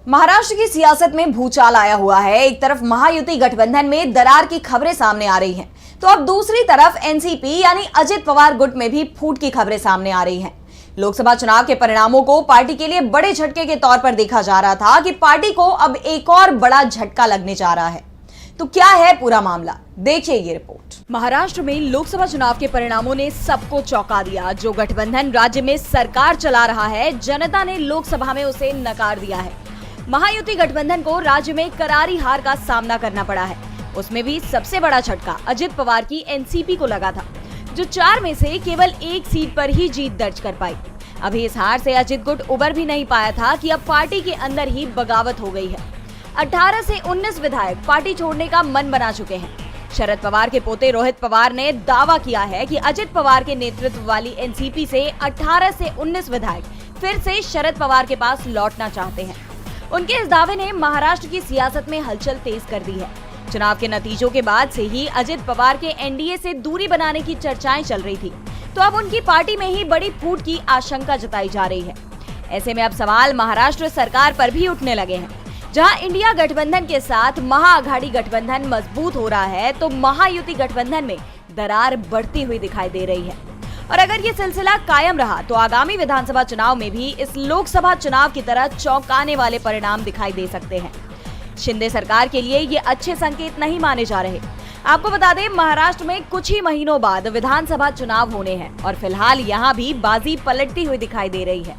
महाराष्ट्र की सियासत में भूचाल आया हुआ है। एक तरफ महायुति गठबंधन में दरार की खबरें सामने आ रही हैं, तो अब दूसरी तरफ एनसीपी यानी अजित पवार गुट में भी फूट की खबरें सामने आ रही हैं। लोकसभा चुनाव के परिणामों को पार्टी के लिए बड़े झटके के तौर पर देखा जा रहा था कि पार्टी को अब एक और बड़ा झटका लगने जा रहा है। तो क्या है पूरा मामला, देखिए ये रिपोर्ट। महाराष्ट्र में लोकसभा चुनाव के परिणामों ने सबको चौंका दिया। जो गठबंधन राज्य में सरकार चला रहा है, जनता ने लोकसभा में उसे नकार दिया है। महायुति गठबंधन को राज्य में करारी हार का सामना करना पड़ा है। उसमें भी सबसे बड़ा झटका अजित पवार की एनसीपी को लगा था, जो 4 में से केवल 1 सीट पर ही जीत दर्ज कर पाई। अभी इस हार से अजित गुट उबर भी नहीं पाया था कि अब पार्टी के अंदर ही बगावत हो गई है। 18 से 19 विधायक पार्टी छोड़ने का मन बना चुके हैं। शरद पवार के पोते रोहित पवार ने दावा किया है कि अजित पवार के नेतृत्व वाली एनसीपी से 18 से 19 विधायक फिर से शरद पवार के पास लौटना चाहते हैं। उनके इस दावे ने महाराष्ट्र की सियासत में हलचल तेज कर दी है। चुनाव के नतीजों के बाद से ही अजित पवार के एनडीए से दूरी बनाने की चर्चाएं चल रही थी, तो अब उनकी पार्टी में ही बड़ी फूट की आशंका जताई जा रही है। ऐसे में अब सवाल महाराष्ट्र सरकार पर भी उठने लगे हैं। जहां इंडिया गठबंधन के साथ महाअघाड़ी गठबंधन मजबूत हो रहा है, तो महायुति गठबंधन में दरार बढ़ती हुई दिखाई दे रही है। और अगर ये सिलसिला कायम रहा तो आगामी विधानसभा चुनाव में भी इस लोकसभा चुनाव की तरह चौंकाने वाले परिणाम दिखाई दे सकते हैं। शिंदे सरकार के लिए ये अच्छे संकेत नहीं माने जा रहे। आपको बता दें, महाराष्ट्र में कुछ ही महीनों बाद विधानसभा चुनाव होने हैं और फिलहाल यहाँ भी बाजी पलटती हुई दिखाई दे रही है।